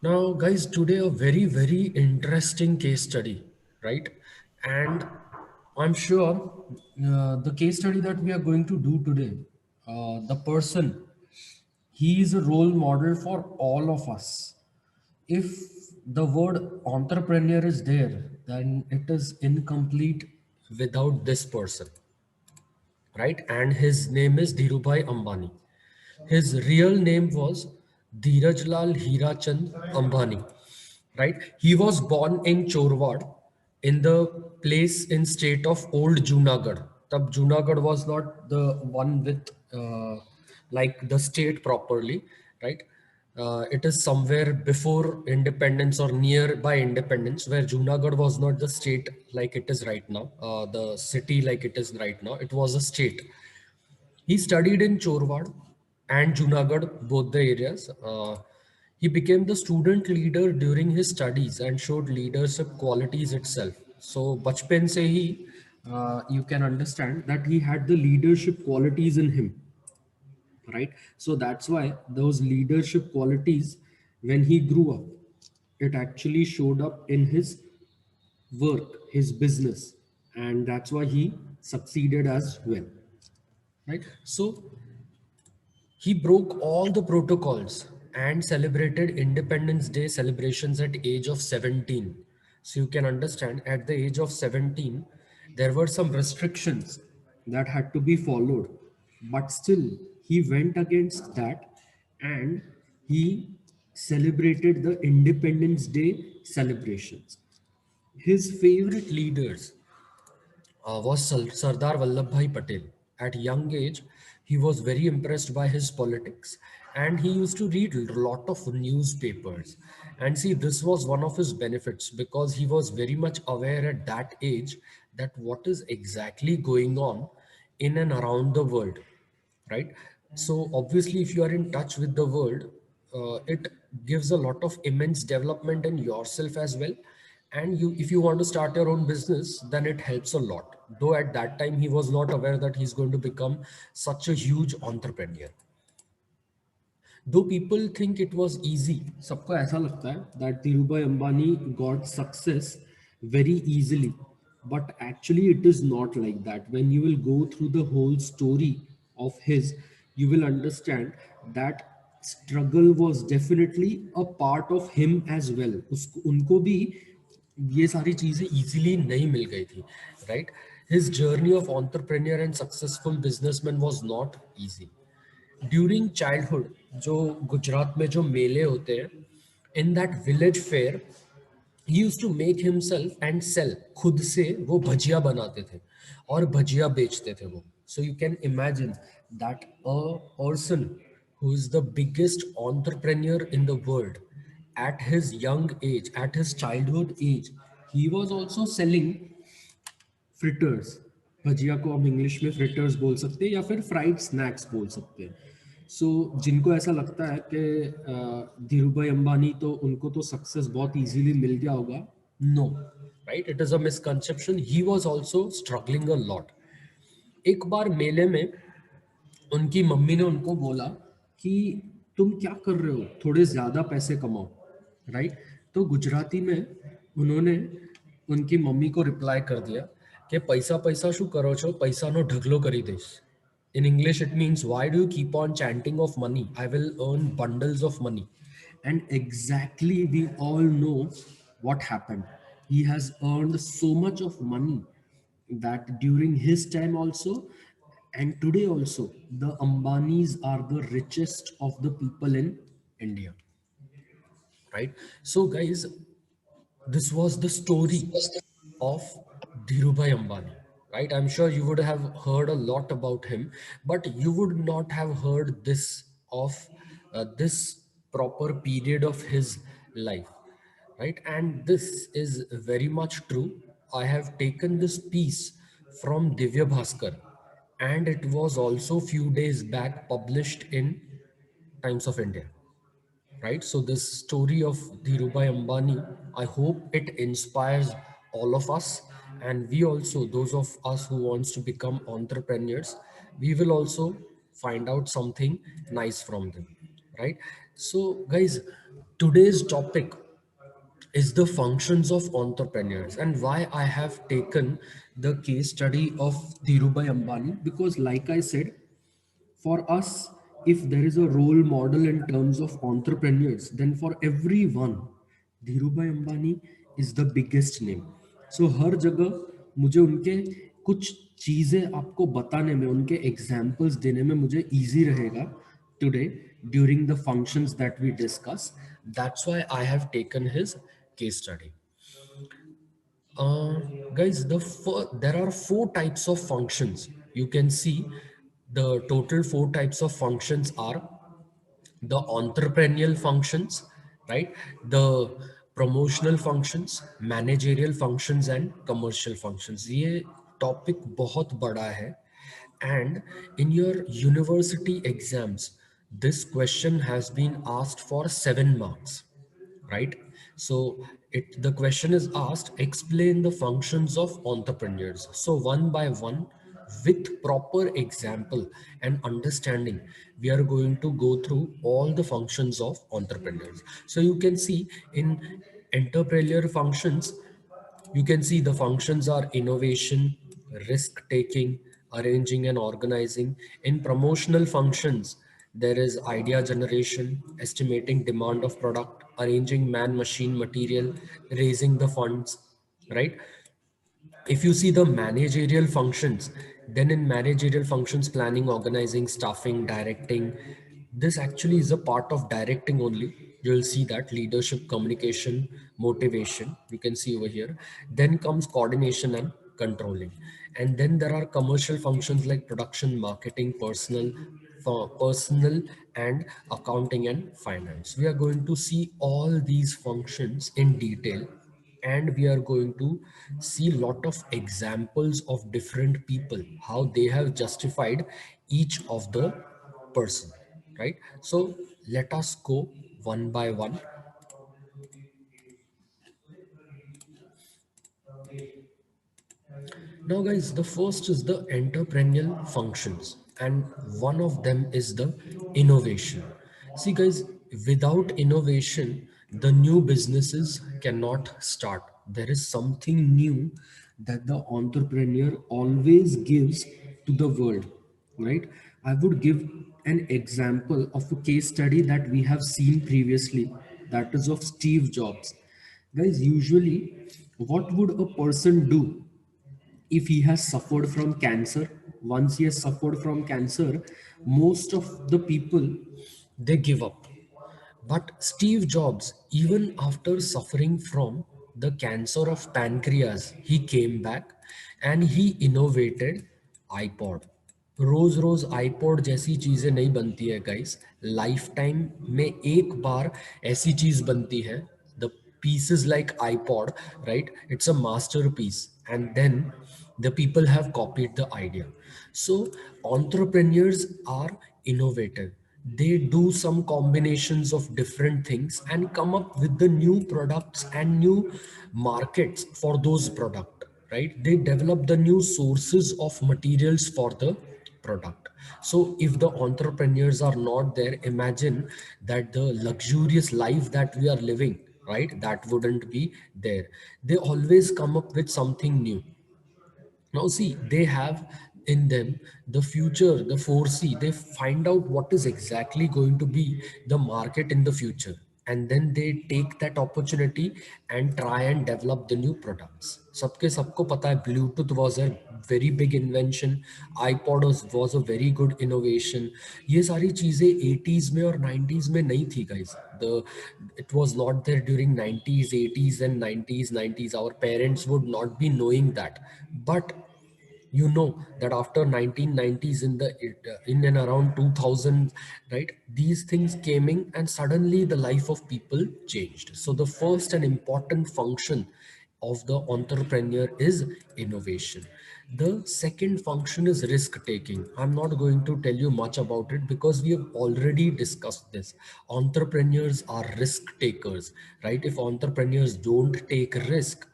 Now, guys, today a very, very interesting case study, right? And I'm sure the case study that we are going to do today, the person, he is a role model for all of us. If the word entrepreneur is there, then it is incomplete without this person, right? And his name is Dhirubhai Ambani. His real name was Dheerajlal Hirachand Ambani, right? He was born in Chorwad, in the place in state of Old Junagadh. Tab Junagadh was not the one with like the state properly, right? It is somewhere before independence or nearby independence, where Junagadh was not the state like it is right now, the city like it is right now. It was a state. He studied in Chorwad and Junagadh, both the areas. He became the student leader during his studies and showed leadership qualities itself. So, bachpan se hi, you can understand that he had the leadership qualities in him, right? So that's why those leadership qualities, when he grew up, it actually showed up in his work, his business, and that's why he succeeded as well, right? So he broke all the protocols and celebrated Independence Day celebrations at age of 17. So you can understand at the age of 17, there were some restrictions that had to be followed. But still, he went against that and he celebrated the Independence Day celebrations. His favorite leaders was Sardar Vallabhbhai Patel. At young age, he was very impressed by his politics and he used to read a lot of newspapers. And see, this was one of his benefits because he was very much aware at that age that what is exactly going on in and around the world, right? So obviously, if you are in touch with the world, it gives a lot of immense development in yourself as well. And you, if you want to start your own business, then it helps a lot. Though at that time he was not aware that he's going to become such a huge entrepreneur. Though people think it was easy, सबको ऐसा लगता है that Dhirubhai Ambani got success very easily, but actually it is not like that. When you will go through the whole story of his, you will understand that struggle was definitely a part of him as well. उसको उनको भी ये सारी चीजें easily नहीं मिल गई थी, right? His journey of entrepreneur and successful businessman was not easy. During childhood, जो गुजरात में जो मेले होते हैं, in that village fair he use to make himself and sell, खुद से वो भजिया बनाते थे और भजिया बेचते थे वो. So you can imagine that a person who is the biggest entrepreneur in the world, at his young age, at his childhood age, he was also selling fritters. Bhajia को हम इंग्लिश में फ्रिटर्स बोल सकते हैं या फिर फ्राइड स्नैक्स बोल सकते हैं. सो जिनको ऐसा लगता है कि धीरूभाई अंबानी तो उनको तो सक्सेस बहुत इजीली मिल गया होगा, no, right? It is a misconception. He was also struggling a lot. एक बार मेले में उनकी मम्मी ने उनको बोला कि तुम क्या कर रहे हो, थोड़े ज्यादा पैसे कमाओ, राइट? तो गुजराती में उन्होंने उनकी मम्मी को रिप्लाई कर दिया कि पैसा पैसा शू करो છો, પૈસાનો ઢગલો કરી દઈશ. In English, it means, why do you keep on chanting of money? I will earn bundles of money. And exactly, we all know what happened. He has earned so much of money that during his time also and today also, the Ambanis are the richest of the people in India, right? So, guys, this was the story of Dhirubhai Ambani, right? I'm sure you would have heard a lot about him, but you would not have heard this of this proper period of his life, right? And this is very much true. I have taken this piece from Divya Bhaskar, and it was also few days back published in Times of India, right? So this story of Dhirubhai Ambani, I hope it inspires all of us, and we also, those of us who wants to become entrepreneurs, we will also find out something nice from them, right? So guys, today's topic is the functions of entrepreneurs, and why I have taken the case study of Dhirubhai Ambani, because like I said, for us, if there is a role model in terms of entrepreneurs, then for everyone, Dhirubhai Ambani is the biggest name. So हर जगह मुझे उनके कुछ चीजें आपको बताने में, उनके examples देने में मुझे easy रहेगा today during the functions that we discuss. That's why I have taken his case study. Guys, there are four types of functions. You can see the total four types of functions are the entrepreneurial functions, right? The promotional functions, managerial functions, and commercial functions. ये topic बहुत बड़ा है, and in your university exams, this question has been asked for 7 marks, right? So the question is asked, explain the functions of entrepreneurs. So one by one, with proper example and understanding, we are going to go through all the functions of entrepreneurs. So you can see in entrepreneurial functions, you can see the functions are innovation, risk taking, arranging and organizing. In promotional functions, there is idea generation, estimating demand of product, arranging man, machine, material, raising the funds, right? If you see the managerial functions, then in managerial functions, planning, organizing, staffing, directing, this actually is a part of directing only. You'll see that leadership, communication, motivation, you can see over here. Then comes coordination and controlling. And then there are commercial functions like production, marketing, personal and accounting and finance. We are going to see all these functions in detail, and we are going to see lot of examples of different people, how they have justified each of the person, right? So let us go one by one. Now guys, the first is the entrepreneurial functions, and one of them is the innovation. See guys, without innovation, the new businesses cannot start. There is something new that the entrepreneur always gives to the world, right? I would give an example of a case study that we have seen previously, that is of Steve Jobs. Guys, usually what would a person do if he has suffered from cancer? Once he has suffered from cancer, most of the people, they give up. But Steve Jobs, even after suffering from the cancer of pancreas, he came back and he innovated iPod. रोज रोज iPod जैसी चीजें नहीं बनती है guys, life time में एक बार ऐसी चीज बनती है. The pieces like iPod, right? It's a masterpiece. And then the people have copied the idea. So entrepreneurs are innovative. They do some combinations of different things and come up with the new products and new markets for those product, right? They develop the new sources of materials for the product. So if the entrepreneurs are not there, imagine that the luxurious life that we are living, right, that wouldn't be there. They always come up with something new. Now see, they have in them the future, the foresee. They find out what is exactly going to be the market in the future, and then they take that opportunity and try and develop the new products. सबके सबको पता है Bluetooth was a very big invention, iPod was a very good innovation. ये सारी चीजें 80s में और 90s में नहीं थी guys. The It was not there during 90s, 80s and 90s. Our parents would not be knowing that. But you know that after 1990s, in and around 2000, right, these things came in and suddenly the life of people changed. So the first and important function of the entrepreneur is innovation. The second function is risk taking. I'm not going to tell you much about it because we have already discussed this. Entrepreneurs are risk takers, right? If entrepreneurs don't take risk,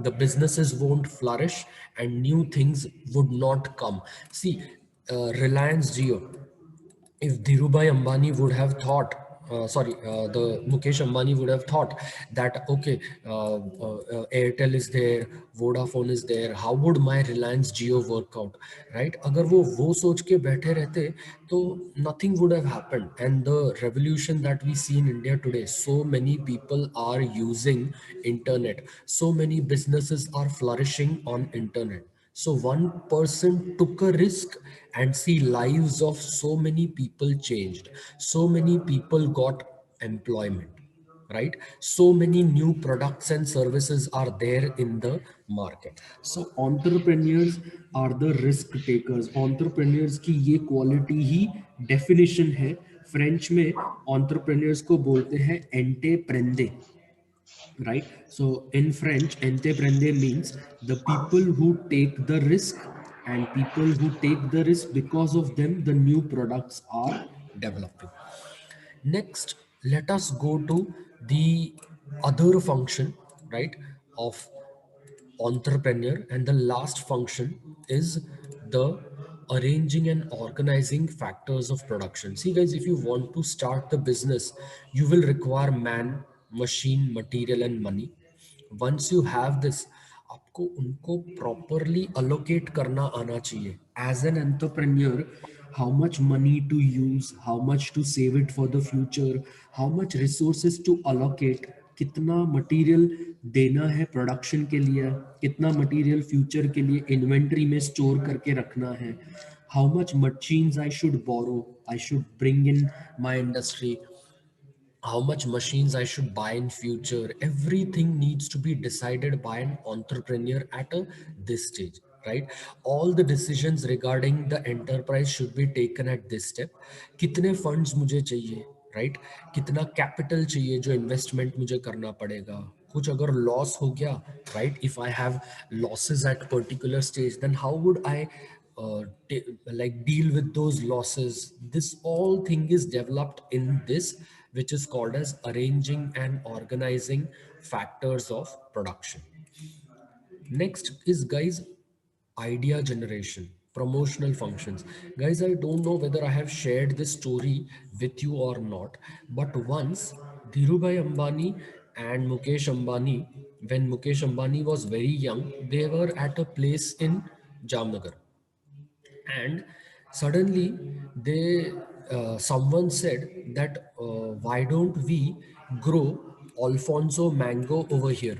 the businesses won't flourish and new things would not come. See, Reliance Jio, if Dhirubhai Ambani would have thought the Mukesh Ambani would have thought that, okay, Airtel is there, Vodafone is there, how would my Reliance Jio work out, right? अगर वो सोच के बैठे रहते तो nothing would have happened. And the revolution that we see in India today, so many people are using internet, so many businesses are flourishing on internet. So one person took a risk and see lives of so many people changed. So many people got employment, right? So many new products and services are there in the market. So entrepreneurs are the risk takers. Entrepreneurs की ये quality ही definition है. French में entrepreneurs को बोलते हैं entreprende, right? So in French, entreprendre means the people who take the risk, and people who take the risk, because of them, the new products are developing. Next, let us go to the other function, right, of entrepreneur, and the last function is the arranging and organizing factors of production. See guys, if you want to start the business, you will require man, machine, material and money. Once you have this, आपको उनको properly allocate करना आना चाहिए. As an entrepreneur, how much money to use, how much to save it for the future, how much resources to allocate, कितना material देना है production के लिए, कितना मटेरियल फ्यूचर के लिए इन्वेंट्री में स्टोर करके रखना है, how much machines I should borrow, I should bring in my industry, how much machines I should buy in future. Everything needs to be decided by an entrepreneur at this stage, right? All the decisions regarding the enterprise should be taken at this step. कितने funds मुझे चाहिए, right? कितना capital चाहिए जो investment मुझे करना पड़ेगा. कुछ अगर loss हो गया, right? If I have losses at particular stage, then how would I like deal with those losses? This all thing is developed in this, which is called as arranging and organizing factors of production. Next is guys, idea generation, promotional functions. Guys, I don't know whether I have shared this story with you or not, but once Dhirubhai Ambani and Mukesh Ambani, when Mukesh Ambani was very young, they were at a place in Jamnagar, and suddenly they someone said that why don't we grow Alfonso mango over here,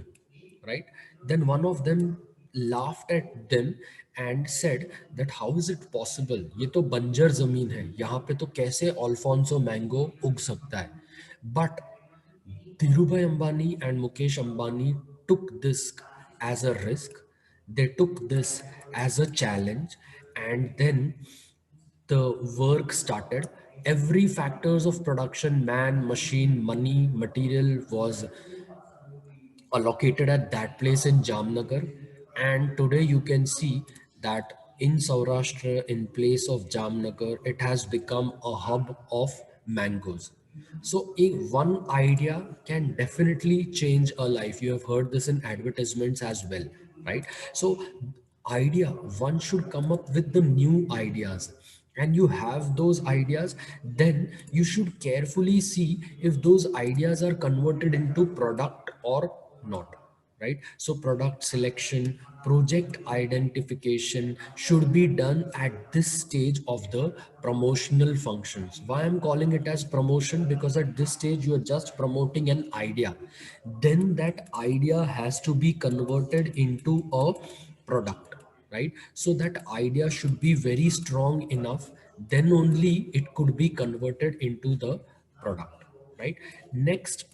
right? Then one of them laughed at them and said that how is it possible, ये तो बंजर जमीन है, यहाँ पे तो कैसे Alfonso mango उग सकता है. But Dhirubhai Ambani and Mukesh Ambani took this as a risk. They took this as a challenge, and then the work started. Every factors of production, man, machine, money, material was allocated at that place in Jamnagar. And today you can see that in Saurashtra, in place of Jamnagar, it has become a hub of mangoes. So one idea can definitely change a life. You have heard this in advertisements as well, right? So idea, one should come up with the new ideas, and you have those ideas, then you should carefully see if those ideas are converted into product or not, right? So product selection, project identification should be done at this stage of the promotional functions. Why I'm calling it as promotion? Because at this stage you are just promoting an idea, then that idea has to be converted into a product, right? So that idea should be very strong enough, then only it could be converted into the product, right? Next,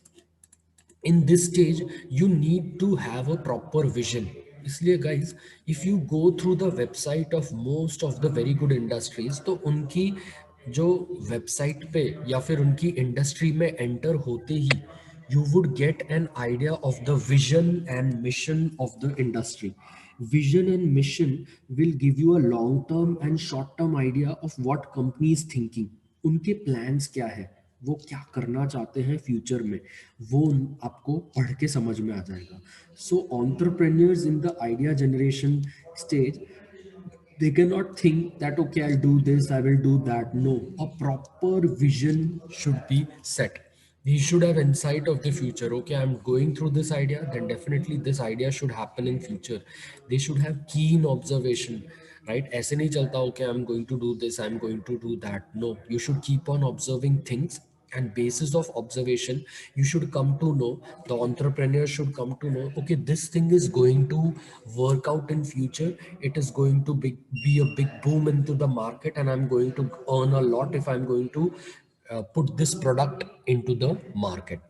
in this stage you need to have a proper vision. इसलिए guys, if you go through the website of most of the very good industries, तो उनकी जो website पे या फिर उनकी industry में enter होते ही you would get an idea of the vision and mission of the industry. Vision and mission will give you a long term and short term idea of what company is thinking. उनके plans क्या है, वो क्या करना चाहते हैं future में, वो आपको पढ़ के समझ में आ जाएगा. सो entrepreneurs in the idea generation stage, they cannot think that okay, I'll do this, I will do that. No, a proper vision should be set. He should have insight of the future. Okay, I'm going through this idea, then definitely this idea should happen in future. They should have keen observation, right? ऐसे नहीं चलता, okay, I'm going to do this, I'm going to do that. No, you should keep on observing things, and basis of observation you should come to know, the entrepreneur should come to know, okay, this thing is going to work out in future. It is going to be a big boom into the market, and I'm going to earn a lot if I'm going to put this product into the market.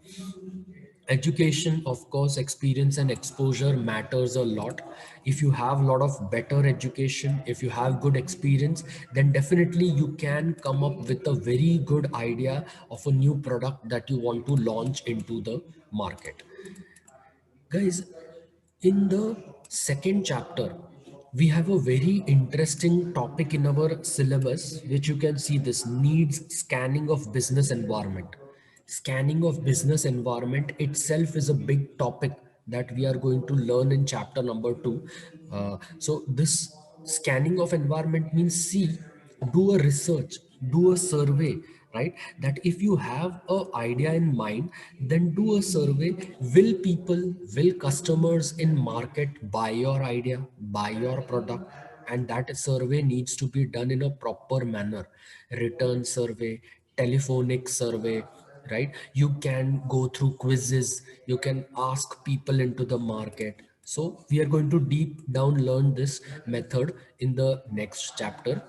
Education, of course, experience and exposure matters a lot. If you have a lot of better education, if you have good experience, then definitely you can come up with a very good idea of a new product that you want to launch into the market. Guys, in the second chapter, we have a very interesting topic in our syllabus, which you can see this needs scanning of business environment. Scanning of business environment itself is a big topic that we are going to learn in chapter number 2. So this scanning of environment means, see, do a research, do a survey, right? That if you have a idea in mind, then do a survey. Will people, will customers in market buy your idea, buy your product? And that survey needs to be done in a proper manner. Return survey, telephonic survey, right? You can go through quizzes, you can ask people into the market. So we are going to deep down learn this method in the next chapter.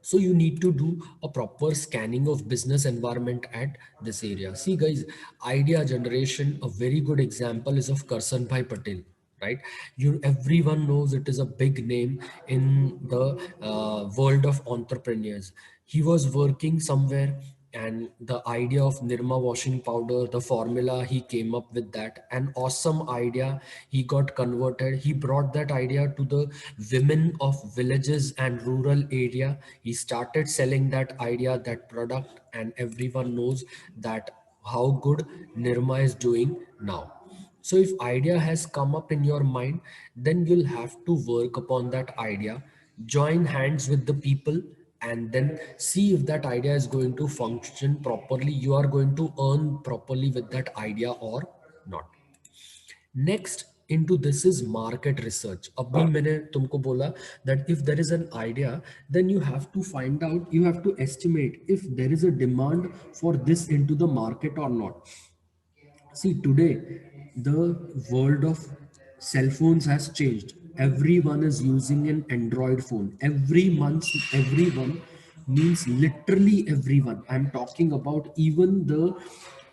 So you need to do a proper scanning of business environment at this area. See guys, idea generation, a very good example is of Karsan Bhai Patel, right? You, everyone knows it is a big name in the world of entrepreneurs. He was working somewhere, and the idea of Nirma washing powder, the formula, he came up with that, an awesome idea. He got converted, he brought that idea to the women of villages and rural area. He started selling that idea, that product, and everyone knows that how good Nirma is doing now. So if idea has come up in your mind, then you'll have to work upon that idea, join hands with the people, and then see if that idea is going to function properly. You are going to earn properly with that idea or not. Next into this is market research. अभी मैंने तुमको बोला that if there is an idea, then you have to find out, you have to estimate if there is a demand for this into the market or not. See, today the world of cell phones has changed. Everyone is using an Android phone. Every month, everyone means literally everyone. I'm talking about even the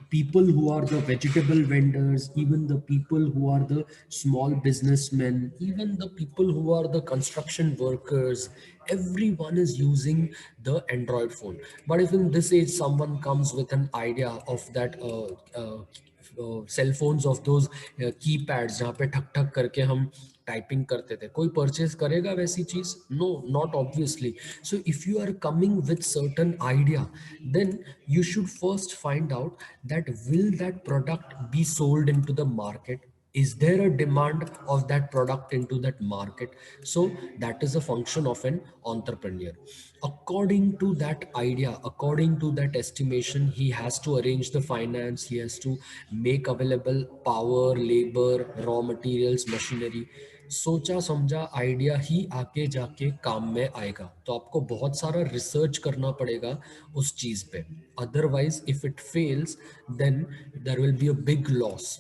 people who are the vegetable vendors, even the people who are the small businessmen, even the people who are the construction workers. Everyone is using the Android phone. But if in this age someone comes with an idea of that cell phones of those keypads जहाँ पे ठक ठक करके हम typing करते थे, कोई purchase करेगा वैसी चीज? No, not obviously. So if you are coming with certain idea, then you should first find out that will that product be sold into the market. Is there a demand of that product into that market? So that is a function of an entrepreneur. According to that idea, according to that estimation, he has to arrange the finance, he has to make available power, labor, raw materials, machinery. सोचा समझा idea ही आके जाके काम में आएगा, तो आपको बहुत सारा रिसर्च करना पड़ेगा उस चीज पे. Otherwise if it fails, then there will be a big loss.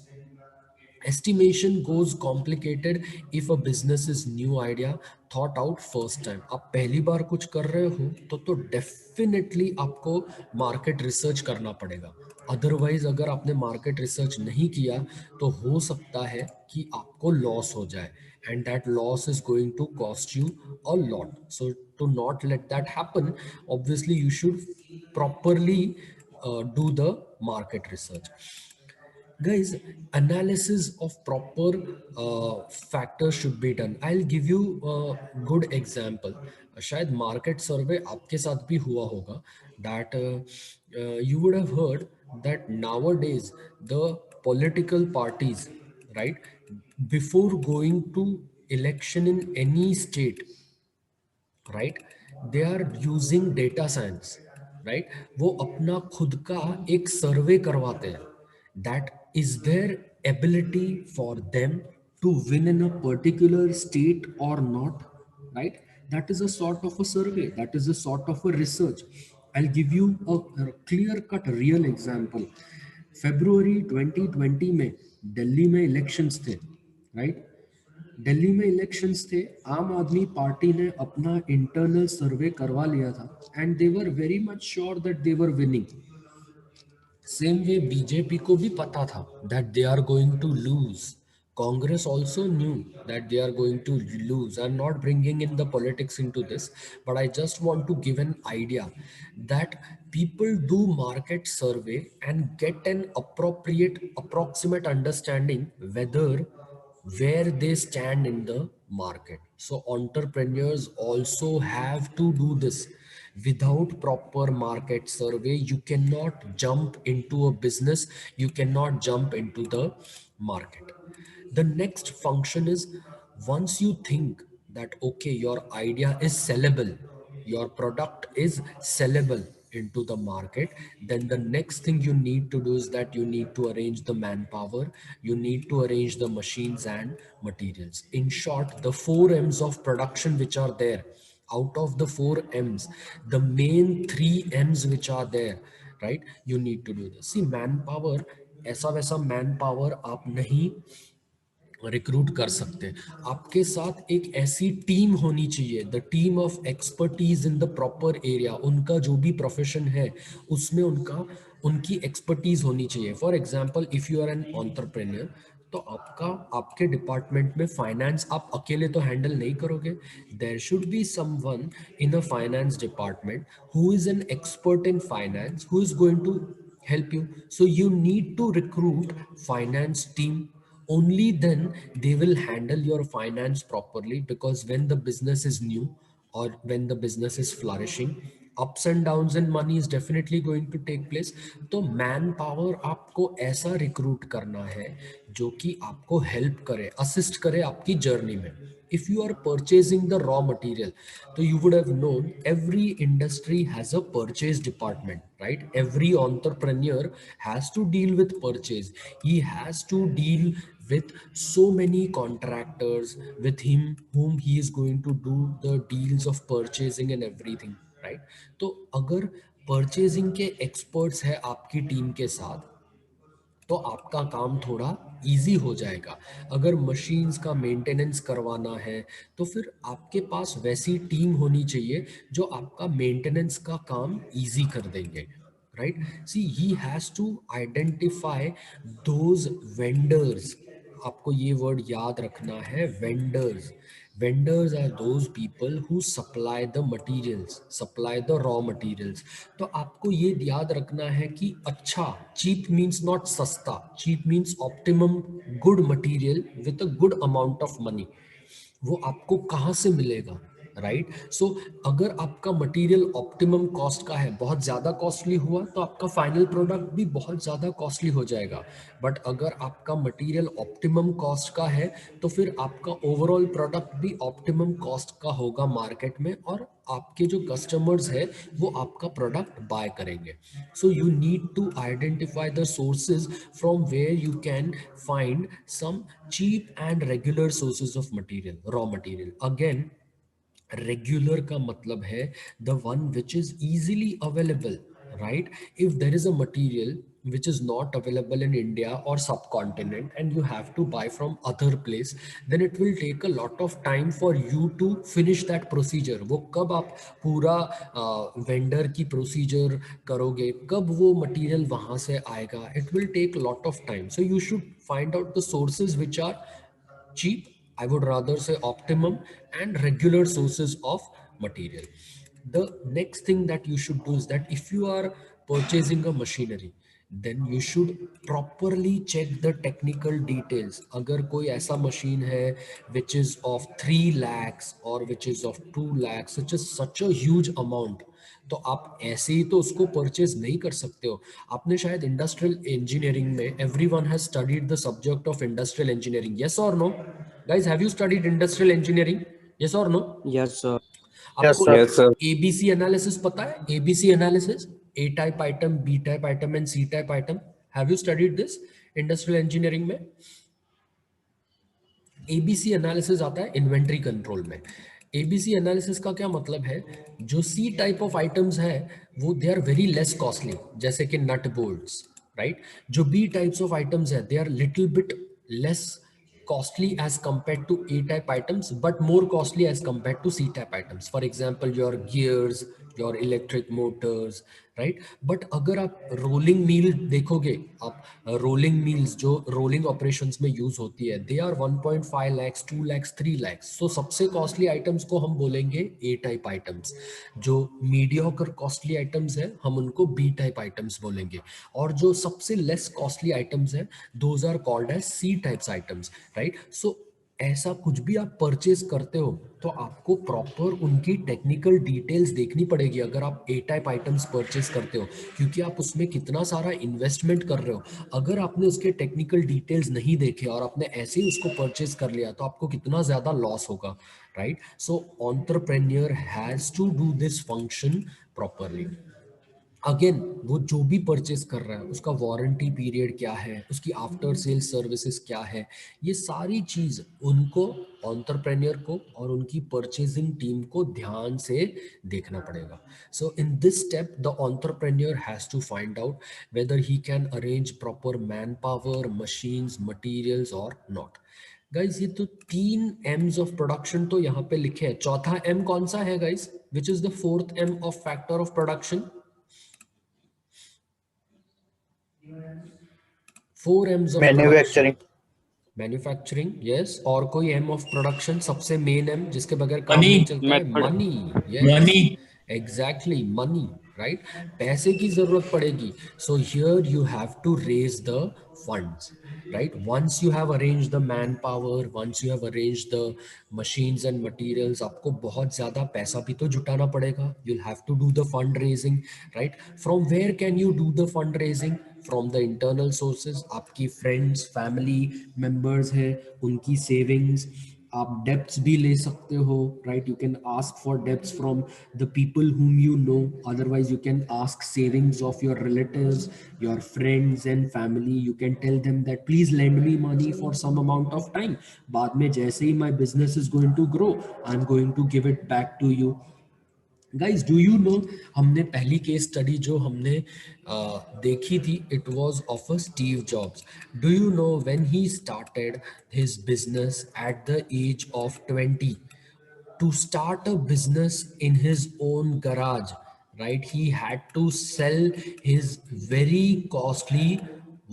Estimation goes complicated if a business is new idea thought out first time. आप पहली बार कुछ कर रहे हो तो डेफिनेटली आपको मार्केट रिसर्च करना पड़ेगा. अदरवाइज अगर आपने मार्केट रिसर्च नहीं किया तो हो सकता है कि आपको लॉस हो जाए, and that loss is going to cost you a lot. So to not let that happen, obviously you should properly do the market research. Guys, analysis of proper factors should be done. I'll give you a good example. शायद market survey आपके साथ भी हुआ होगा, that you would have heard that nowadays the political parties, right, before going to election in any state, right, they are using data science. Right, वो अपना खुद का एक सर्वे करवाते हैं, that is there ability for them to win in a particular state और not, right? That is a sort of a survey, that is a sort of a research. I'll give you a clear cut real example. February 2020 में दिल्ली में elections थे, right? Delhi में elections थे, आम आदमी party ने अपना इंटरनल सर्वे करवा लिया था and they were very much sure that they were winning. Same way BJP को भी पता था that they are going to lose, Congress also knew that they are going to lose. I'm not bringing in the politics into this, but I just want to give an idea that people do market survey and get an approximate understanding whether where they stand in the market. So entrepreneurs also have to do this. Without proper market survey, you cannot jump into a business, you cannot jump into the market. The next function is, once you think that okay, your idea is sellable, your product is sellable into the market, then the next thing you need to do is that you need to arrange the manpower, you need to arrange the machines and materials. In short, the 4 M's of production which are there, out of the 4 M's, the main 3 M's which are there, right? You need to do this. See, manpower, ऐसा वैसा man power आप नहीं recruit कर सकते। आपके साथ एक ऐसी टीम होनी चाहिए, the team of expertise in the proper area, उनका जो भी प्रोफेशन है उसमें उनकी एक्सपर्टीज होनी चाहिए। For example, if you are an entrepreneur, तो आपके डिपार्टमेंट में फाइनेंस आप अकेले तो हैंडल नहीं करोगे, there should be someone in a finance department who is an expert in finance, who is going to help you. So you need to recruit finance team. Only then they will handle your finance properly, because when the business is new or when the business is flourishing, ups and downs in money is definitely going to take place. तो man power आपको ऐसा recruit करना है जो कि आपको help करे, assist करे आपकी जर्नी में। if you are purchasing the raw material, so you would have known every industry has a purchase department, right? Every entrepreneur has to deal with purchase, he has to deal with so many contractors with him whom he is going to do the deals of purchasing and everything, right? तो अगर purchasing के experts है आपकी team के साथ, तो आपका काम थोड़ा इजी हो जाएगा। अगर मशीन्स का मेंटेनेंस करवाना है, तो फिर आपके पास वैसी टीम होनी चाहिए जो आपका मेंटेनेंस का काम इजी कर देंगे, right? See, he has to identify those vendors. आपको ये वर्ड याद रखना है, vendors. vendors are those people who supply the materials, supply the raw materials. तो आपको ये याद रखना है कि अच्छा, cheap means not सस्ता, cheap means optimum good material with a good amount of money. वो आपको कहाँ से मिलेगा, राइट? सो अगर आपका मटेरियल ऑप्टिमम कॉस्ट का है, बहुत ज़्यादा कॉस्टली हुआ तो आपका फाइनल प्रोडक्ट भी बहुत ज़्यादा कॉस्टली हो जाएगा। बट अगर आपका मटेरियल ऑप्टिमम कॉस्ट का है, तो फिर आपका ओवरऑल प्रोडक्ट भी ऑप्टिमम कॉस्ट का होगा मार्केट में, और आपके जो कस्टमर्स है वो आपका प्रोडक्ट बाय करेंगे। So you need to identify the sources from where you can find some cheap and regular sources of material, raw material. Again, regular का मतलब है the one which is easily available, right? If there is a material which is not available in India or subcontinent and you have to buy from other place, then it will take a lot of time for you to finish that procedure. वो कब आप पूरा vendor की procedure करोगे, कब वो material वहां से आएगा, it will take a lot of time. So you should find out the sources which are cheap, I would rather say optimum, and regular sources of material. The next thing that you should do is that if you are purchasing a machinery, then you should properly check the technical details. अगर कोई ऐसा machine है which is of 3 lakhs or which is of 2 lakhs, such a huge amount, तो आप ऐसे ही तो उसको purchase नहीं कर सकते हो। आपने शायद इंडस्ट्रियल इंजीनियरिंग में, everyone has studied the subject of industrial engineering, yes or no? Guys, have you studied industrial engineering, yes or no? Yes, sir. आपको Yes, sir. एबीसी एनालिसिस पता है? ABC analysis, A type item, B type item and C type item. Have you studied this industrial engineering में? ABC analysis आता है inventory control में. ABC analysis का क्या मतलब है? जो सी टाइप ऑफ आइटम्स है वो they are very less costly, जैसे कि नट बोल्ट्स, राइट. जो बी टाइप्स ऑफ आइटम्स है they are little bit less costly as compared to A type items, but more costly as compared to C type items. For example, your gears, your electric motors, right? But अगर आप rolling mill देखोगे, आप rolling mills जो rolling operations में use होती है, they are 1.5 lakhs, 2 lakhs, 3 lakhs. So सबसे costly items को हम बोलेंगे ए टाइप आइटम्स. जो मीडियोकर कॉस्टली आइटम्स है हम उनको बी टाइप आइटम्स बोलेंगे. और जो सबसे लेस कॉस्टली आइटम्स है those are called as C types items, right. So ऐसा कुछ भी आप परचेज करते हो तो आपको प्रॉपर उनकी टेक्निकल डिटेल्स देखनी पड़ेगी अगर आप ए टाइप आइटम्स परचेज करते हो, क्योंकि आप उसमें कितना सारा इन्वेस्टमेंट कर रहे हो. अगर आपने उसके टेक्निकल डिटेल्स नहीं देखे और आपने ऐसे ही उसको परचेज कर लिया तो आपको कितना ज़्यादा लॉस होगा, राइट. So entrepreneur has to do this function properly. Again, वो जो भी परचेस कर रहा है उसका वारंटी पीरियड क्या है, उसकी आफ्टर सेल सर्विसेज क्या है, ये सारी चीज उनको, एंटरप्रेन्योर को और उनकी परचेजिंग टीम को ध्यान से देखना पड़ेगा. So in this step the entrepreneur has to find out whether he can arrange proper man power, machines, materials और नॉट. गाइज, ये तो 3 M's ऑफ प्रोडक्शन तो यहाँ पे लिखे हैं. चौथा M कौन सा है guys? Which is the fourth M of factor of production? 4 M's ऑफ प्रोडक्शन. Manufacturing. Manufacturing, yes. और कोई एम ऑफ प्रोडक्शन, सबसे मेन एम जिसके बगैर काम मनी. नहीं चलता है? Method. Money. Yes, money. Exactly, money, right. पैसे की जरूरत पड़ेगी. So here you have to raise the funds, right. Once you have arranged the manpower, once you have arranged the machines and materials, आपको बहुत ज़्यादा पैसा भी तो जुटाना पड़ेगा. You'll have to do the fundraising, right. From where can you do the fundraising? From the internal sources. आपकी friends, family members है, उनकी savings. आप डेप्थ्स भी ले सकते हो, right. You can ask for depths from the people whom you know. Otherwise you can ask savings of your relatives, your friends and family. You can tell them that please lend me money for some amount of time. बाद में जैसे ही my business is going to grow, I'm going to give it back to you. Guys, do you know, हमने पहली case study जो हमने देखी थी, it was of a Steve Jobs. Do you know when he started his business at the age of 20, to start a business in his own garage, right? He had to sell his very costly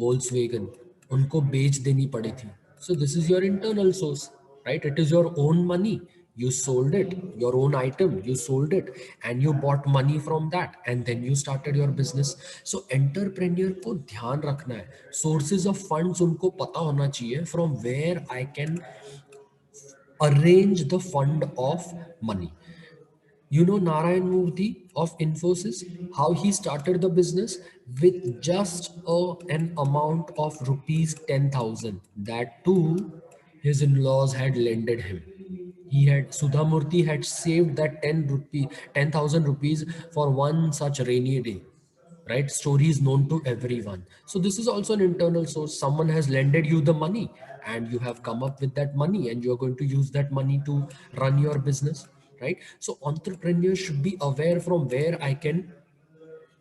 Volkswagen. उनको बेच देनी पड़ी थी. So this is your internal source, right? It is your own money. You sold it, your own item, you sold it, and you bought money from that, and then you started your business. So entrepreneur को ध्यान रखना है, sources of funds उनको पता होना चाहिए, from where I can arrange the fund of money. You know Narayan Murthy of Infosys, how he started the business with just an amount of rupees 10,000. That too, his in-laws had lended him. He had, Sudha Murthy had saved that 10,000 rupees for one such rainy day, right. Story is known to everyone. So this is also an internal source. Someone has lended you the money and you have come up with that money and you are going to use that money to run your business, right. So entrepreneurs should be aware from where I can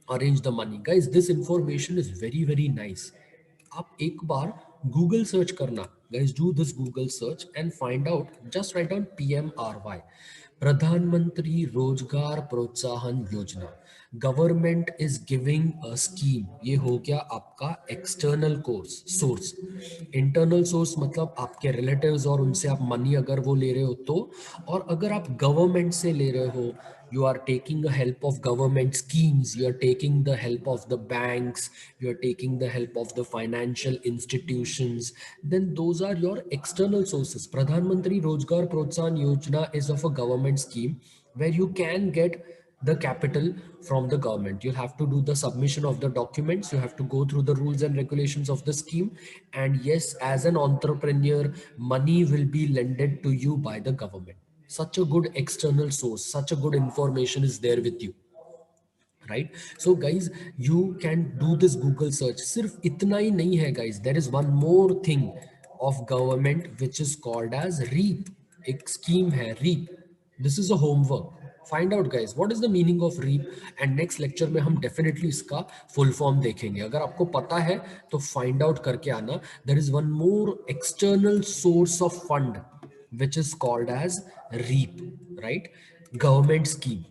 arrange the money. Guys, this information is very very nice. आप एक बार Google search करना. Guys, do this Google search and find out, just write down PMRY, प्रधानमंत्री रोजगार प्रोत्साहन योजना. Government is giving a scheme. ये हो गया आपका external course source. Internal source मतलब आपके रिलेटिव्स और उनसे आप मनी अगर वो ले रहे हो तो. और अगर आप गवर्नमेंट से ले रहे हो, you are taking the help of government schemes, you are taking the help of the banks, you are taking the help of the financial institutions, then those are your external sources. Pradhan Mantri Rozgar Protsahan Yojana is of a government scheme where you can get the capital from the government. You'll have to do the submission of the documents, you have to go through the rules and regulations of the scheme, and yes, as an entrepreneur, money will be lended to you by the government. Such a good external source, such a good information is there with you, right? So guys, you can do this Google search. Sirf itna hi nahi hai guys, there is one more thing of government which is called as REAP. एक scheme है REAP. This is a homework. Find out guys what is the meaning of REAP, and next lecture में हम definitely इसका full form देखेंगे. अगर आपको पता है तो find out करके आना. There is one more external source of fund which is called as REAP, right? Government scheme.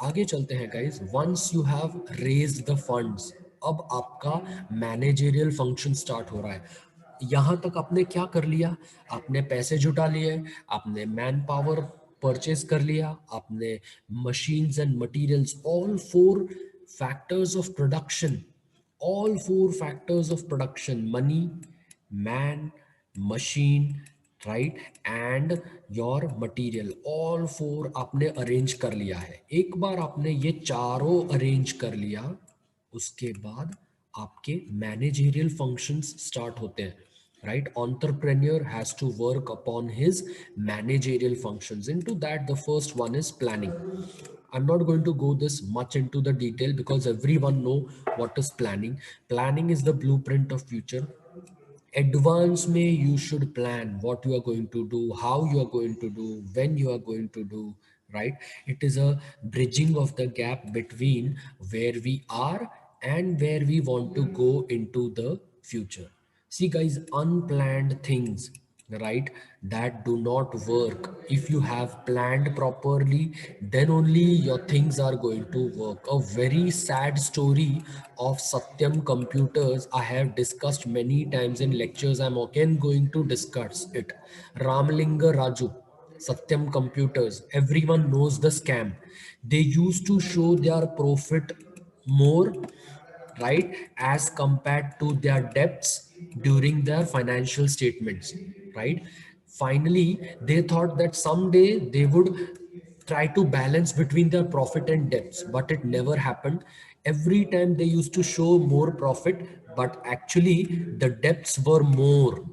आगे चलते हैं guys. Once you have raised the funds, अब आपका मैनेजरियल फंक्शन स्टार्ट हो रहा है. यहां तक आपने क्या कर लिया? आपने पैसे जुटा लिए, आपने मैन पावर परचेज कर लिया, आपने machines and materials, all four factors of production, all four factors of production: money, man, machine, right, and your material, all four आपने अरेंज कर लिया है. एक बार आपने ये चारों अरेंज कर लिया, उसके बाद आपके मैनेजरियल फंक्शंस स्टार्ट होते हैं, right? Entrepreneur has to work upon his managerial functions. Into that, the first one is planning. I'm not going to go this much into the detail because everyone know what is planning. Planning is the blueprint of future. Advance में you should plan what you are going to do, how you are going to do, when you are going to do, right? It is a bridging of the gap between where we are and where we want to go into the future. See guys, unplanned things, right, that do not work. If you have planned properly, then only your things are going to work. A very sad story of Satyam Computers I have discussed many times in lectures. I'm again going to discuss it. Ramlinga Raju, Satyam Computers, everyone knows the scam. They used to show their profit more, right, as compared to their debts during their financial statements, right? Finally, they thought that someday they would try to balance between their profit and debts, but it never happened. Every time they used to show more profit, but actually the debts were more.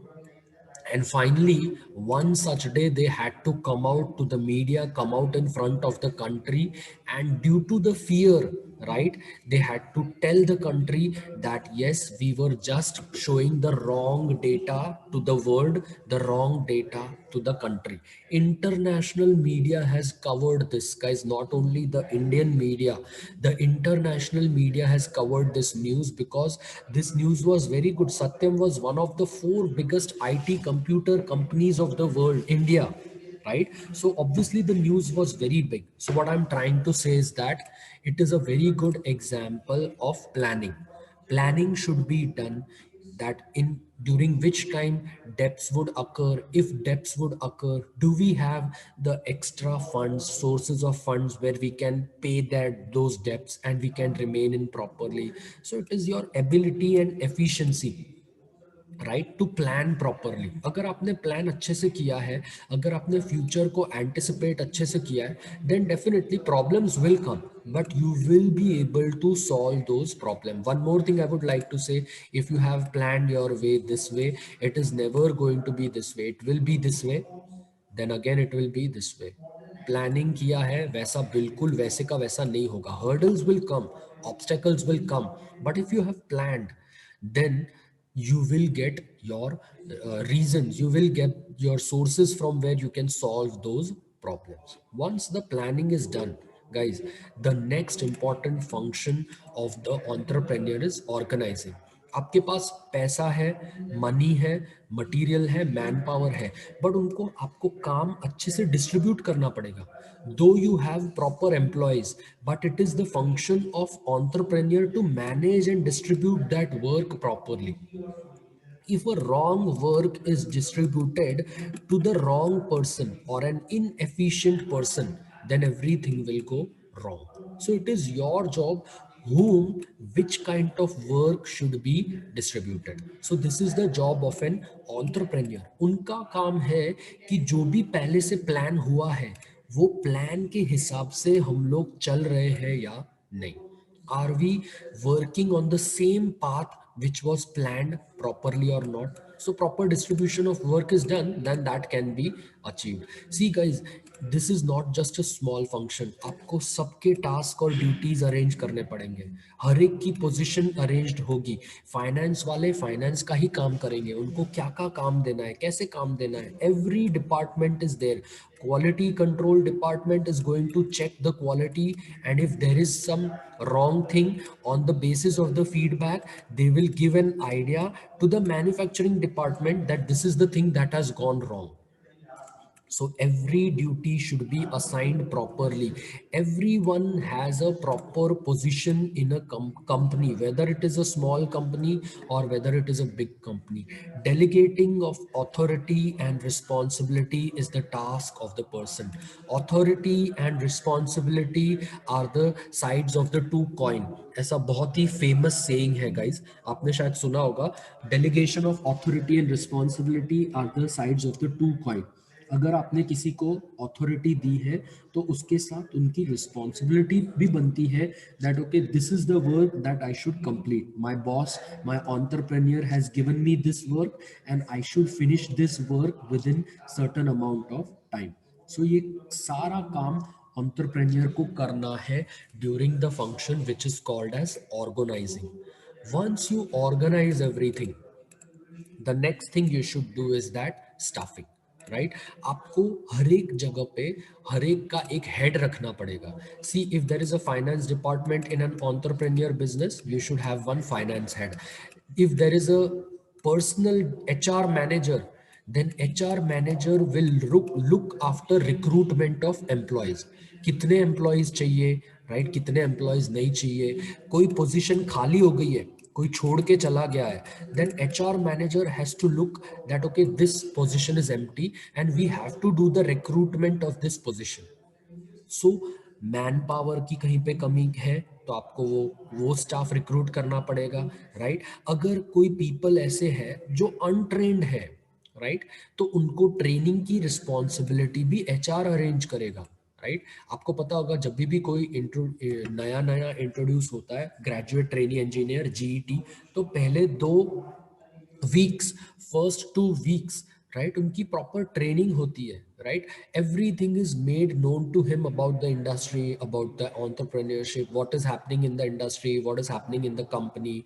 And finally, one such day, they had to come out to the media, come out in front of the country, and due to the fear, right, they had to tell the country that yes, we were just showing the wrong data to the world, the wrong data to the country. International media has covered this, guys, not only the Indian media, the international media has covered this news because this news was very good. Satyam was one of the four biggest IT computer companies of the world, India, right? So obviously the news was very big. So what I'm trying to say is that it is a very good example of planning. Planning should be done, that in during which time debts would occur. If debts would occur, do we have the extra funds, sources of funds where we can pay that those debts and we can remain in properly? So it is your ability and efficiency, right, to plan properly. अगर आपने plan अच्छे से किया है, अगर आपने future को anticipate अच्छे से किया है, then definitely problems will come, but you will be able to solve those problem. One more thing I would like to say, if you have planned your way this way, it is never going to be this way, it will be this way, then again it will be this way. Planning किया है वैसा बिल्कुल वैसे का वैसा नहीं होगा. Hurdles will come, obstacles will come, but if you have planned, then you will get your reasons, you will get your sources from where you can solve those problems. Once the planning is done, guys, the next important function of the entrepreneur is organizing. आपके पास पैसा है, money है, material है, man power है, but उनको आपको काम अच्छे से डिस्ट्रीब्यूट करना पड़ेगा. दो you have proper employees, but it is the function of entrepreneur to manage and distribute that work properly. If a wrong work is distributed to the wrong person or an inefficient person, then everything will go wrong. So it is your job whom which kind of work should be distributed. So this is the job of an entrepreneur. उनका काम है कि जो भी पहले से plan हुआ है वो प्लान के हिसाब से हम लोग चल रहे हैं या नहीं. Are we working on the same path which was planned properly or not. So proper distribution of work is done, then that can be achieved. See guys, this is not just a small function. आपको सबके task और duties arrange करने पड़ेंगे, हर एक की position arranged होगी। Finance वाले finance का ही काम करेंगे, उनको क्या क्या काम देना है, कैसे काम देना है, every department is there. Quality control department is going to check the quality, and if there is some wrong thing, on the basis of the feedback they will give an idea to the manufacturing department that this is the thing that has gone wrong. So every duty should be assigned properly. Everyone has a proper position in a company, whether it is a small company or whether it is a big company. Delegating of authority and responsibility is the task of the person. Authority and responsibility are the sides of the two coin. ऐसा बहुत ही famous saying है guys, आपने शायद सुना होगा, delegation of authority and responsibility are the sides of the two coin. अगर आपने किसी को अथॉरिटी दी है तो उसके साथ उनकी रिस्पॉन्सिबिलिटी भी बनती है, that okay this is the work that I should complete, my boss, my entrepreneur has given me this work and I should finish this work with in certain amount of time. So ये सारा काम entrepreneur को करना है during the function which is called as organizing. Once you organize everything, the next thing you should do is that staffing, right. आपको हर एक जगह पे हर एक का एक हेड रखना पड़ेगा। See if there is a finance department in an entrepreneur business, you should have one finance head. If there is a personal HR manager, then HR manager will look after recruitment of employees। कितने employees चाहिए, right, कितने employees नहीं चाहिए, कोई position खाली हो गई है, कोई छोड़ के चला गया है, then HR manager has to look that okay this position is empty and we have to do the recruitment of this position। So man power की कहीं पे कमी है तो आपको वो स्टाफ रिक्रूट करना पड़ेगा, राइट। अगर कोई पीपल ऐसे है जो अनट्रेन्ड है, राइट, तो उनको ट्रेनिंग की रिस्पॉन्सिबिलिटी भी HR अरेंज करेगा, राइट। आपको पता होगा जब भी कोई नया नया इंट्रोड्यूस होता है, ग्रेजुएट ट्रेनी इंजीनियर GET, तो पहले 2 वीक्स, फर्स्ट 2 वीक्स, राइट, उनकी प्रॉपर ट्रेनिंग होती है, right. Everything is made known to him about the industry, about the entrepreneurship, what is happening in the industry, what is happening in the company.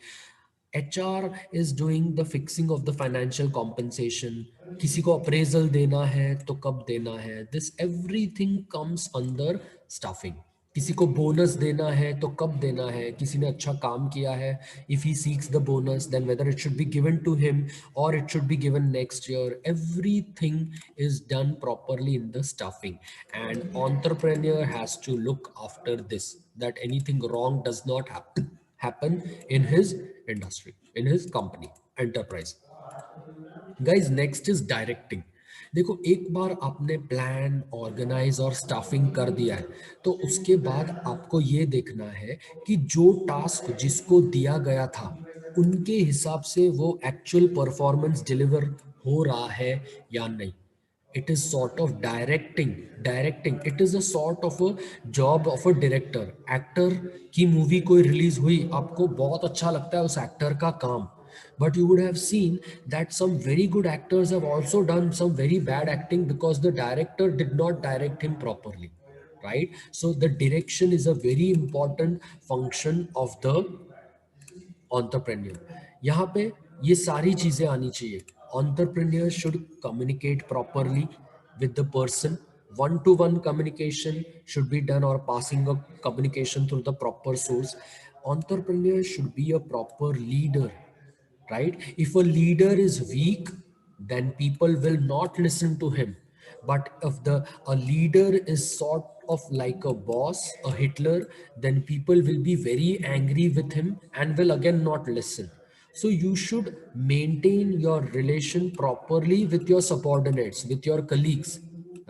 HR is doing the fixing of the financial compensation, किसी को appraisal देना है तो कब देना है, this everything comes under staffing। किसी को बोनस देना है तो कब देना है, किसी ने अच्छा काम किया है, if he seeks the bonus then whether it should be given to him or it should be given next year, everything is done properly in the staffing, and entrepreneur has to look after this, that anything wrong does not happen in his industry, in his company, enterprise। Guys next is directing. देखो एक बार आपने plan, organise और staffing कर दिया है तो उसके बाद आपको ये देखना है कि जो टास्क जिसको दिया गया था उनके हिसाब से वो एक्चुअल परफॉर्मेंस डिलीवर हो रहा है या नहीं। it is sort of directing it is a sort of a job of a director। Actor की मूवी कोई रिलीज हुई, आपको बहुत अच्छा लगता है उस एक्टर का काम, but you would have seen that some very good actors have also done some very bad acting because the director did not direct him properly, right? So the direction is a very important function of the entrepreneur। यहाँ पे ये सारी चीजें आनी चाहिए। Entrepreneur should communicate properly with the person। One-to-one communication should be done, or passing of communication through the proper source। Entrepreneur should be a proper leader, right? If a leader is weak, then people will not listen to him. But if the a leader is sort of like a boss, a Hitler, then people will be very angry with him and will again not listen। So you should maintain your relation properly with your subordinates, with your colleagues,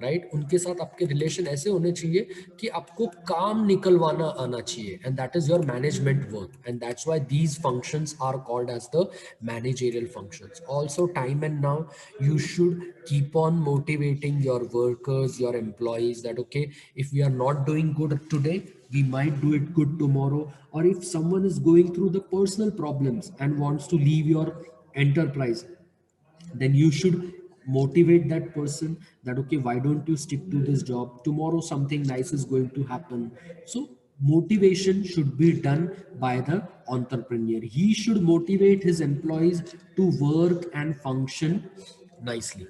right. उनके साथ आपके relation ऐसे होने चाहिए कि आपको काम निकलवाना आना चाहिए, and that is your management work, and that's why these functions are called as the managerial functions. Also time and now you should keep on motivating your workers, your employees, that okay, if we are not doing good today, we might do it good tomorrow, or if someone is going through the personal problems and wants to leave your enterprise, then you should motivate that person that okay, why don't you stick to this job, tomorrow something nice is going to happen. So motivation should be done by the entrepreneur. He should motivate his employees to work and function nicely,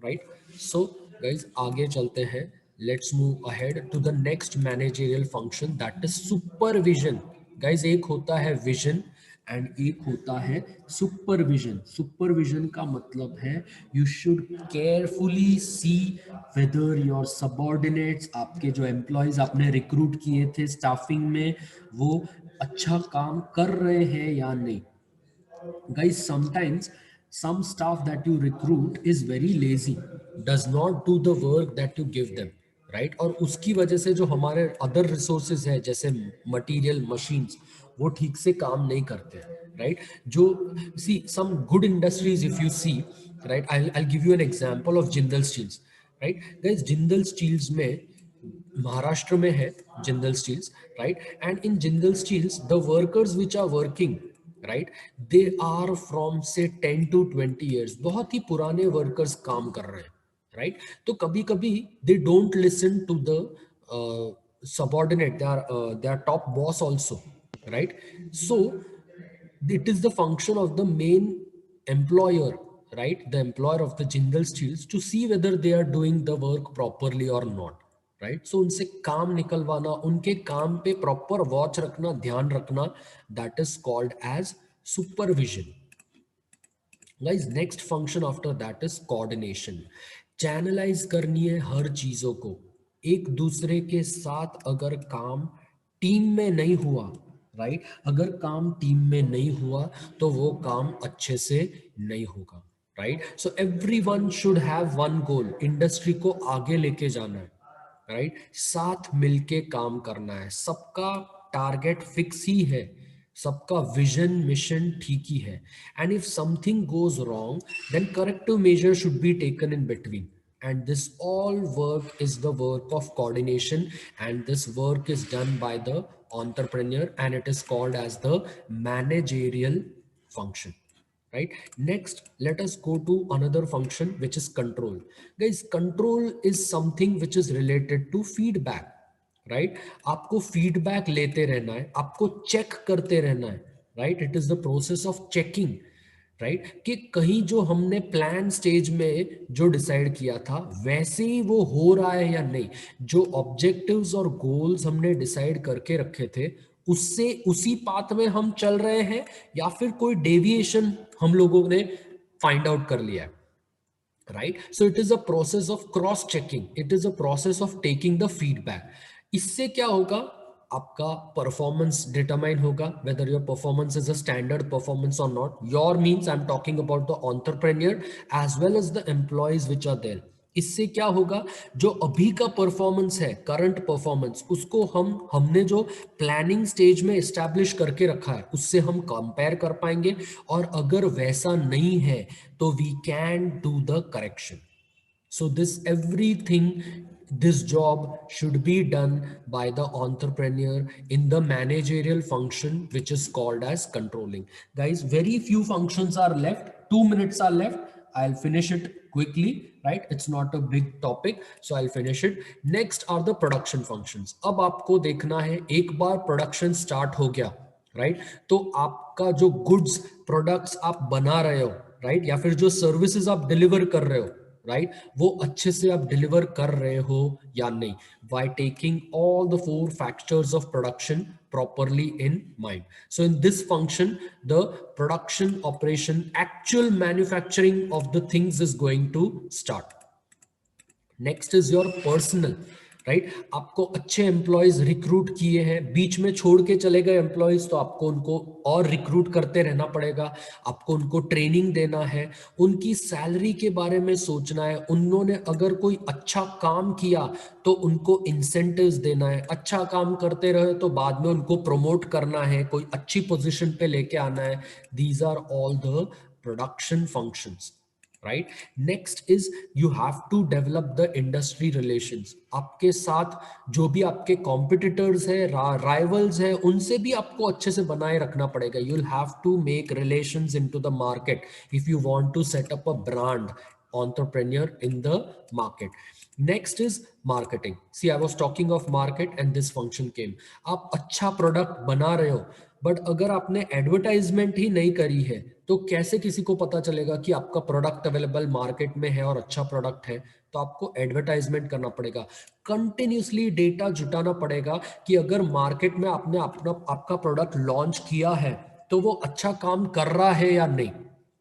right? So guys, आगे चलते हैं. Let's move ahead to the next managerial function, that is supervision. Guys, एक होता है vision and एक होता है supervision. Supervision का मतलब है you should carefully see whether your subordinates, आपके जो employees आपने recruit किए थे staffing में, वो अच्छा काम कर रहे हैं या नहीं. Guys, sometimes some staff that you recruit is very lazy, does not do the work that you give them, right? और उसकी वजह से जो हमारे other resources है जैसे material machines, वो ठीक से काम नहीं करते, right? जो see some good industries, if you see, right, I'll give you an example of Jindal Steels, right? Guys, Jindal Steels में महाराष्ट्र में है Jindal steels, right? And in Jindal steels the workers which are working, right, they are from से 10 to 20 years, बहुत ही पुराने workers काम कर रहे हैं, राइट? तो कभी कभी they don't listen to the subordinate, they are top boss also, right? So it is the function of the main employer, right, the employer of the Jindal Steels, to see whether they are doing the work properly or not, right? So उनसे काम निकलवाना, उनके काम पे proper watch रखना, ध्यान रखना, that is called as supervision. Guys, next function after that is coordination. Channelise करनी है हर चीजों को. एक दूसरे के साथ अगर काम टीम में नहीं हुआ, राइट, अगर काम टीम में नहीं हुआ तो वो काम अच्छे से नहीं होगा, राइट? So everyone should have one goal, industry को आगे लेके जाना है, राइट? साथ मिलके काम करना है, सबका टारगेट फिक्स ही है, सबका विजन मिशन ठीक ही है. And if something goes wrong, then corrective measure should be taken in between. And this all work is the work of coordination, and this work is done by the entrepreneur, and it is called as the managerial function, right? Next, let us go to another function, which is control. Guys, control is something which is related to feedback, right? आपको feedback लेते रहना है, आपको check करते रहना है, right? It is the process of checking, right, कि कहीं जो हमने प्लान स्टेज में जो डिसाइड किया था वैसे ही वो हो रहा है या नहीं, जो ऑब्जेक्टिव्स और गोल्स हमने डिसाइड करके रखे थे उससे उसी पाथ में हम चल रहे हैं, या फिर कोई डेविएशन हम लोगों ने फाइंड आउट कर लिया है, right? So it is a process of cross checking, it is a process of taking the feedback. इससे क्या होगा, आपका परफॉर्मेंस डिटरमाइन होगा, whether your performance is a standard performance or not. Your means I'm talking about the entrepreneur as well as the employees which are there. इससे क्या होगा, जो अभी का परफॉर्मेंस है, करंट परफॉर्मेंस, उसको हमने जो प्लानिंग स्टेज में एस्टैब्लिश करके रखा है उससे हम कंपेयर कर पाएंगे, और अगर वैसा नहीं है तो we can do the correction. So this everything, this job should be done by the entrepreneur in the managerial function, which is called as controlling. Guys, very few functions are left, 2 minutes are left. I'll finish it quickly, right? It's not a big topic, so I'll finish it. Next are the production functions. अब आपको देखना है, एक बार production start हो गया, right, तो आपका जो गुड्स प्रोडक्ट्स आप बना रहे हो, राइट, या फिर जो सर्विसेज आप डिलीवर कर रहे हो, राइट, वो अच्छे से आप डिलीवर कर रहे हो या नहीं, by taking all the 4 factors of production properly in mind. So in this function, the production operation, actual manufacturing of the things is going to start. Next is your personal, right? आपको अच्छे employees recruit किए हैं, बीच में छोड़ के चले गए employees, तो आपको उनको और रिक्रूट करते रहना पड़ेगा, आपको उनको ट्रेनिंग देना है, उनकी सैलरी के बारे में सोचना है, उन्होंने अगर कोई अच्छा काम किया तो उनको इंसेंटिव्स देना है, अच्छा काम करते रहे तो बाद में उनको प्रमोट करना है, कोई अच्छी पोजीशन पे लेके आना है. These are all the production functions. Right. Next is you have to develop the industry relations. आपके साथ जो भी आपके कॉम्पिटिटर्स है, राइवल्स है, उनसे भी आपको अच्छे से बनाए रखना पड़ेगा। You will have to make relations into the market if you want to set up a brand entrepreneur in the market. Next is marketing. See, I was talking of market and this function came. आप अच्छा product बना रहे हो, but अगर आपने advertisement ही नहीं करी है तो कैसे किसी को पता चलेगा कि आपका प्रोडक्ट अवेलेबल मार्केट में है और अच्छा प्रोडक्ट है? तो आपको एडवर्टाइजमेंट करना पड़ेगा, कंटिन्यूसली डेटा जुटाना पड़ेगा कि अगर मार्केट में आपने अपना आपका प्रोडक्ट लॉन्च किया है तो वो अच्छा काम कर रहा है या नहीं,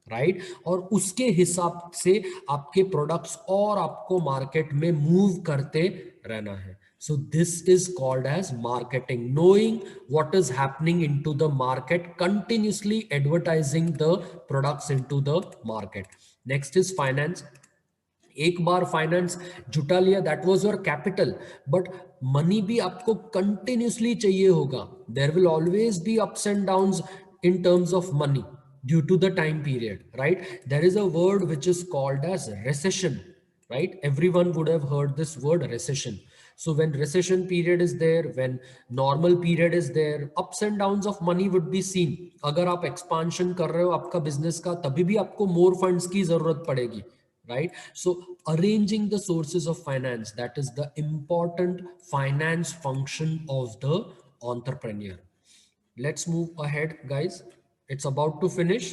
राइट। और उसके हिसाब से आपके प्रोडक्ट्स और आपको मार्केट में मूव करते रहना है। So this is called as marketing, knowing what is happening into the market, continuously advertising the products into the market. Next is finance. एक बार फाइनेंस जुटा लिया, that was your capital, but money भी आपको continuously चाहिए होगा। There will always be ups and downs in terms of money due to the time period, right? There is a word which is called as recession, right? Everyone would have heard this word recession. So when recession period is there, when normal period is there, ups and downs of money would be seen. अगर आप expansion कर रहे हो आपका business का, तभी भी आपको more funds की जरूरत पड़ेगी, right? So arranging the sources of finance, that is the important finance function of the entrepreneur. Let's move ahead, guys. It's about to finish.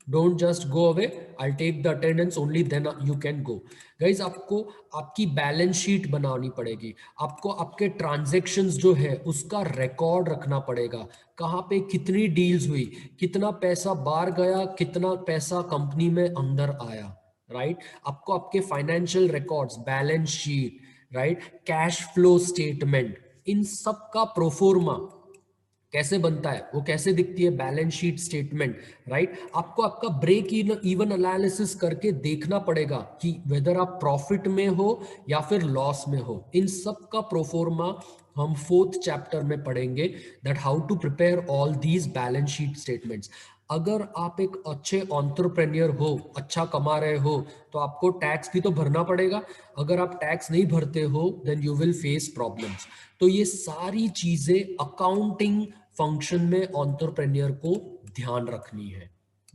Don't just go away. I'll take the attendance only, then you can go. Guys, आपको आपकी balance sheet बनानी पड़ेगी। आपको आपके transactions जो है उसका record रखना पड़ेगा। कहाँ पे कितनी डील्स हुई, कितना पैसा बाहर गया, कितना पैसा कंपनी में अंदर आया, राइट। आपको आपके financial records, balance sheet, right, cash flow statement, इन सब का प्रोफोर्मा कैसे बनता है, वो कैसे दिखती है बैलेंस शीट स्टेटमेंट, राइट। आपको आपका ब्रेक इवन एनालिसिस करके देखना पड़ेगा कि वेदर आप प्रॉफिट में हो या फिर लॉस में हो। इन सब का प्रोफोर्मा हम 4th चैप्टर में पढ़ेंगे, that how to prepare all these balance sheet statements. अगर आप एक अच्छे एंटरप्रेन्योर हो, अच्छा कमा रहे हो, तो आपको टैक्स भी तो भरना पड़ेगा। अगर आप टैक्स नहीं भरते हो then you will face problems. तो ये सारी चीजें अकाउंटिंग फंक्शन में एंटरप्रेन्योर को ध्यान रखनी है।